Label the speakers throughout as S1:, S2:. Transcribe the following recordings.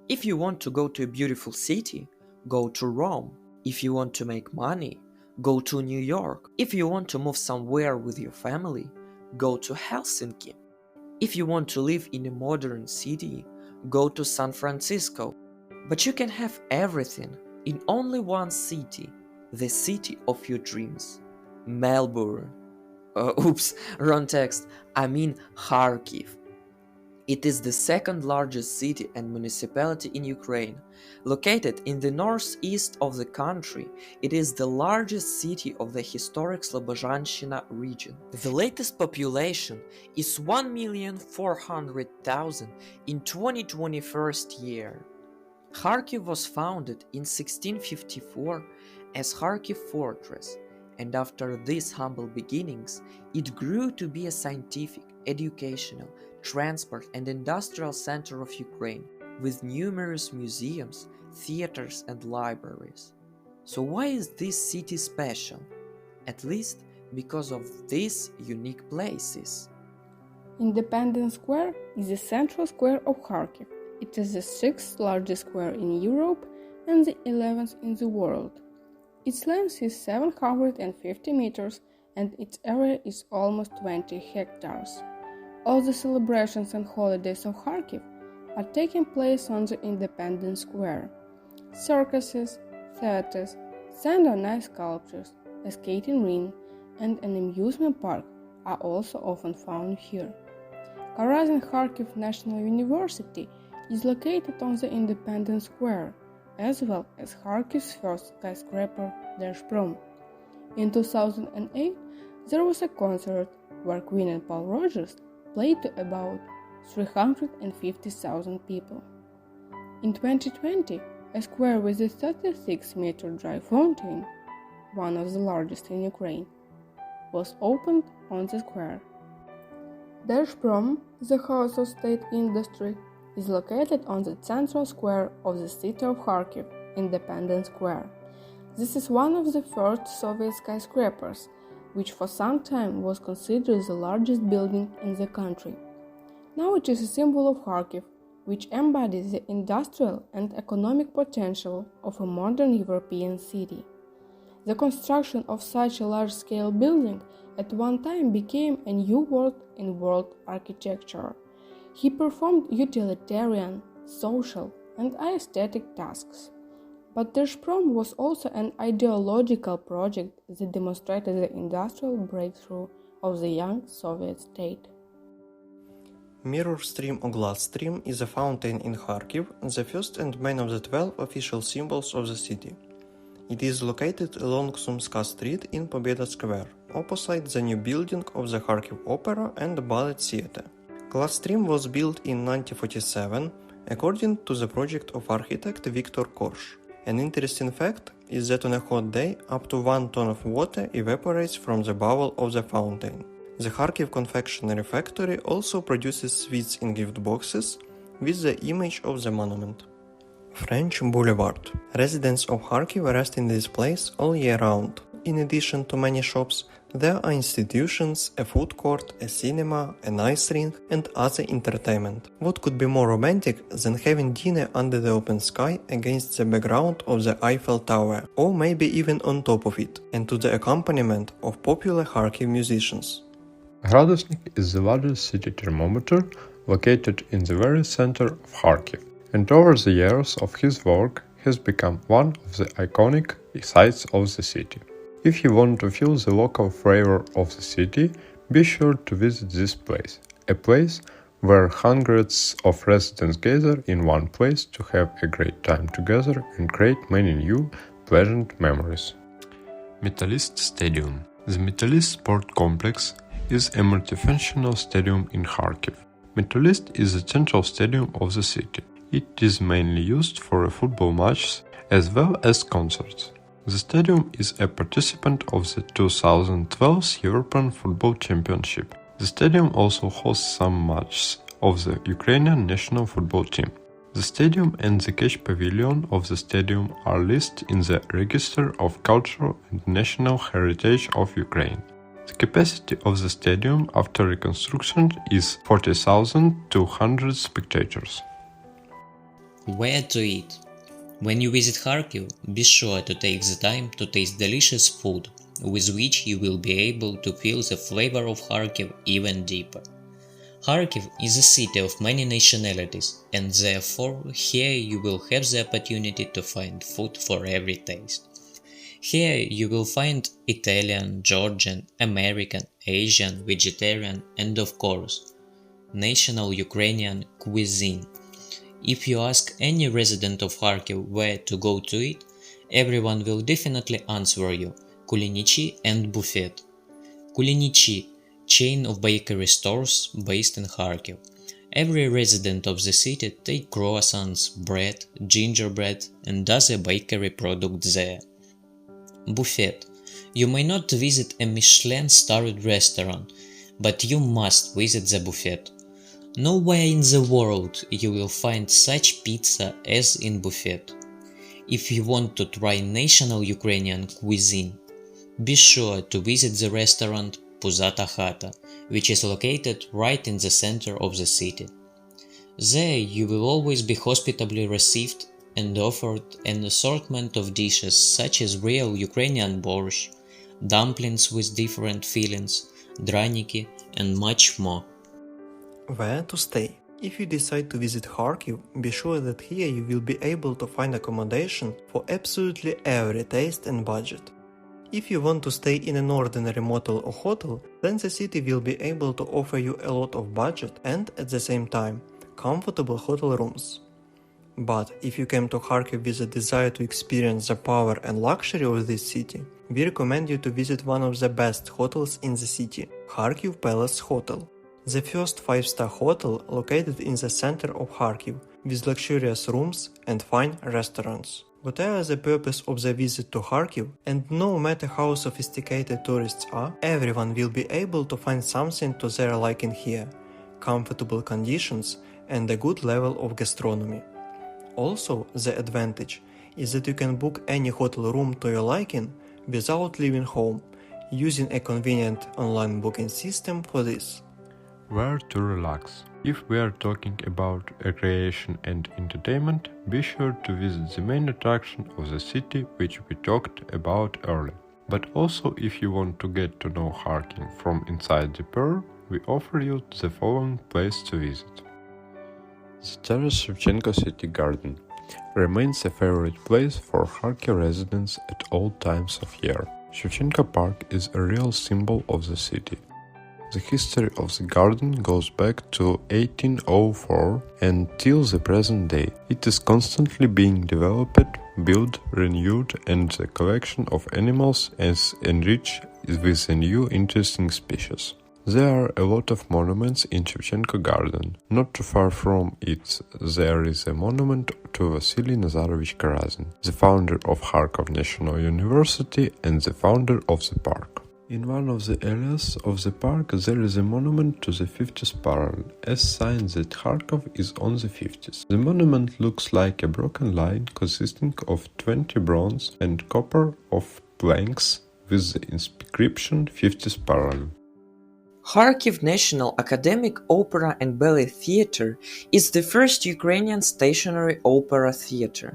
S1: If you want to go to a beautiful city, go to Rome. If you want to make money, go to New York. If you want to move somewhere with your family, go to Helsinki. If you want to live in a modern city, go to San Francisco. But you can have everything in only one city, the city of your dreams, Melbourne. Oops, wrong text. I mean Kharkiv. It is the second largest city and municipality in Ukraine. Located in the northeast of the country, it is the largest city of the historic Slobozhanщina region. The latest population is 1,400,000 in 2021 year. Kharkiv was founded in 1654 as Kharkiv Fortress, and after these humble beginnings, it grew to be a scientific, educational, transport and industrial center of Ukraine, with numerous museums, theaters and libraries. So why is this city special? At least because of these unique places.
S2: Independence Square is the central square of Kharkiv. It is the 6th largest square in Europe and the 11th in the world. Its length is 750 meters and its area is almost 20 hectares. All the celebrations and holidays of Kharkiv are taking place on the Independence Square. Circuses, theaters, sand and ice sculptures, a skating rink, and an amusement park are also often found here. Karazin Kharkiv National University is located on the Independence Square, as well as Kharkiv's first skyscraper, Держпром. In 2008, there was a concert where Queen and Paul Rogers played to about 350,000 people. In 2020, a square with a 36-meter dry fountain, one of the largest in Ukraine, was opened on the square. Держпром, the house of state industry, is located on the central square of the city of Kharkiv, Independence Square. This is one of the first Soviet skyscrapers, which for some time was considered the largest building in the country. Now it is a symbol of Kharkiv, which embodies the industrial and economic potential of a modern European city. The construction of such a large-scale building at one time became a new word in world architecture. He performed utilitarian, social, and aesthetic tasks. But Держпром was also an ideological project that demonstrated the industrial breakthrough of the young Soviet state.
S3: Mirror stream or glass stream is a fountain in Kharkiv, the first and main of the 12 official symbols of the city. It is located along Sumska Street in Pobeda Square, opposite the new building of the Kharkiv Opera and Ballet Theatre. Glass stream was built in 1947 according to the project of architect Viktor Korsh. An interesting fact is that on a hot day, up to 1 ton of water evaporates from the bowl of the fountain. The Kharkiv confectionery factory also produces sweets in gift boxes with the image of the monument. French Boulevard. Residents of Kharkiv rest in this place all year round. In addition to many shops, there are institutions, a food court, a cinema, an ice rink, and other entertainment. What could be more romantic than having dinner under the open sky against the background of the Eiffel Tower, or maybe even on top of it, and to the accompaniment of popular Kharkiv musicians?
S4: Gradusnik is the largest city thermometer located in the very center of Kharkiv, and over the years of his work has become one of the iconic sights of the city. If you want to feel the local flavor of the city, be sure to visit this place, a place where hundreds of residents gather in one place to have a great time together and create many new, pleasant memories. Metallist Stadium. The Metallist Sport Complex is a multifunctional stadium in Kharkiv. Metallist is the central stadium of the city. It is mainly used for football matches as well as concerts. The stadium is a participant of the 2012 European Football Championship. The stadium also hosts some matches of the Ukrainian national football team. The stadium and the catch pavilion of the stadium are listed in the Register of Cultural and National Heritage of Ukraine. The capacity of the stadium after reconstruction is 40,200 spectators.
S5: Where to eat? When you visit Kharkiv, be sure to take the time to taste delicious food, with which you will be able to feel the flavor of Kharkiv even deeper. Kharkiv is a city of many nationalities, and therefore here you will have the opportunity to find food for every taste. Here you will find Italian, Georgian, American, Asian, vegetarian, and of course, national Ukrainian cuisine. If you ask any resident of Kharkiv where to go to eat, everyone will definitely answer you: Kulinichi and Buffet. Kulinichi, chain of bakery stores based in Kharkiv. Every resident of the city take croissants, bread, gingerbread, and other bakery products there. Buffet. You may not visit a Michelin-starred restaurant, but you must visit the buffet. Nowhere in the world you will find such pizza as in Buffet. If you want to try national Ukrainian cuisine, be sure to visit the restaurant Puzata Khata, which is located right in the center of the city. There you will always be hospitably received and offered an assortment of dishes such as real Ukrainian borscht, dumplings with different fillings, draniki, and much more.
S3: Where to stay? If you decide to visit Kharkiv, be sure that here you will be able to find accommodation for absolutely every taste and budget. If you want to stay in an ordinary motel or hotel, then the city will be able to offer you a lot of budget and, at the same time, comfortable hotel rooms. But if you came to Kharkiv with a desire to experience the power and luxury of this city, we recommend you to visit one of the best hotels in the city, Kharkiv Palace Hotel. The first 5-star hotel located in the center of Kharkiv, with luxurious rooms and fine restaurants. Whatever the purpose of the visit to Kharkiv, and no matter how sophisticated tourists are, everyone will be able to find something to their liking here, comfortable conditions and a good level of gastronomy. Also, the advantage is that you can book any hotel room to your liking without leaving home, using a convenient online booking system for this.
S4: Where to relax? If we are talking about recreation and entertainment, be sure to visit the main attraction of the city which we talked about earlier. But also, if you want to get to know Kharkiv from inside the pearl, we offer you the following place to visit. The Taras Shevchenko City Garden remains a favorite place for Kharkiv residents at all times of year. Shevchenko Park is a real symbol of the city. The history of the garden goes back to 1804 and till the present day. It is constantly being developed, built, renewed, and the collection of animals is enriched with a new interesting species. There are a lot of monuments in Shevchenko Garden. Not too far from it, there is a monument to Vasily Nazarovich Karazin, the founder of Kharkov National University and the founder of the park. In one of the areas of the park there is a monument to the 50th parallel, as sign that Kharkov is on the 50th. The monument looks like a broken line consisting of 20 bronze and copper of planks with the inscription 50th parallel.
S1: Kharkiv National Academic Opera and Ballet Theatre is the first Ukrainian stationary opera theatre.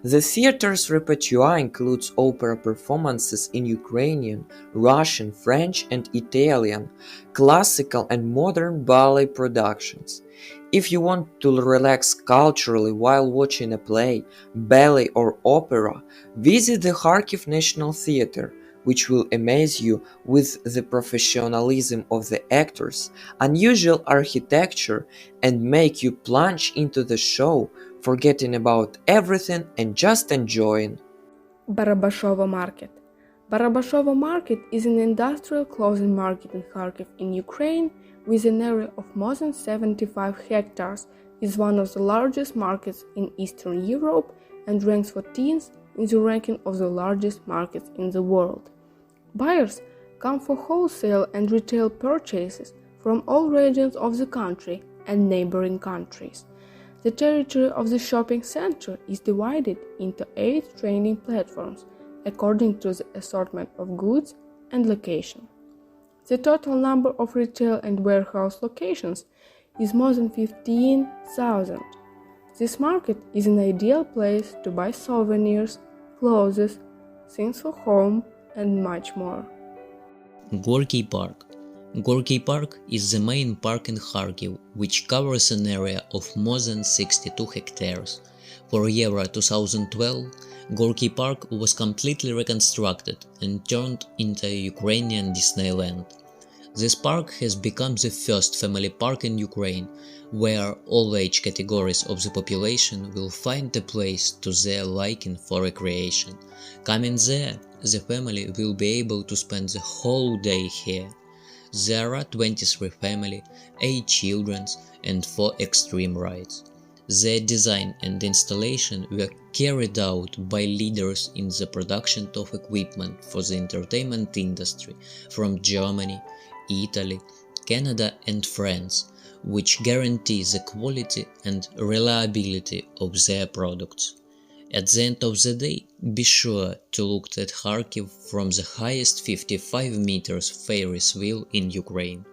S1: The theatre's repertoire includes opera performances in Ukrainian, Russian, French and Italian, classical and modern ballet productions. If you want to relax culturally while watching a play, ballet or opera, visit the Kharkiv National Theatre, which will amaze you with the professionalism of the actors, unusual architecture, and make you plunge into the show, forgetting about everything and just enjoying.
S2: Barabashovo Market. Barabashovo Market is an industrial clothing market in Kharkiv in Ukraine with an area of more than 75 hectares, is one of the largest markets in Eastern Europe and ranks 14th in the ranking of the largest markets in the world. Buyers come for wholesale and retail purchases from all regions of the country and neighboring countries. The territory of the shopping center is divided into 8 trading platforms according to the assortment of goods and location. The total number of retail and warehouse locations is more than 15,000. This market is an ideal place to buy souvenirs, clothes, things for home, and much more.
S5: Gorky Park. Gorky Park is the main park in Kharkiv, which covers an area of more than 62 hectares. For Euro 2012, Gorky Park was completely reconstructed and turned into a Ukrainian Disneyland. This park has become the first family park in Ukraine, where all age categories of the population will find a place to their liking for recreation. Coming there, the family will be able to spend the whole day here. There are 23 family, 8 children, and 4 extreme rides. Their design and installation were carried out by leaders in the production of equipment for the entertainment industry from Germany, Italy, Canada and France, which guarantee the quality and reliability of their products. At the end of the day, be sure to look at Kharkiv from the highest 55 meters Ferris wheel in Ukraine.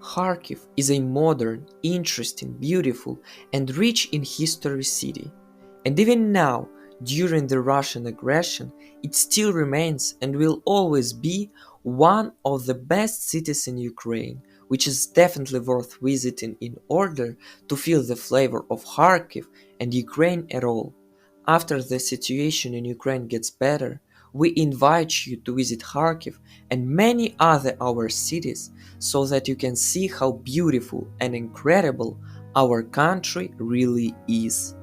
S1: Kharkiv is a modern, interesting, beautiful, and rich in history city. And even now, during the Russian aggression, it still remains and will always be one of the best cities in Ukraine, which is definitely worth visiting in order to feel the flavor of Kharkiv and Ukraine at all. After the situation in Ukraine gets better, we invite you to visit Kharkiv and many other our cities so that you can see how beautiful and incredible our country really is.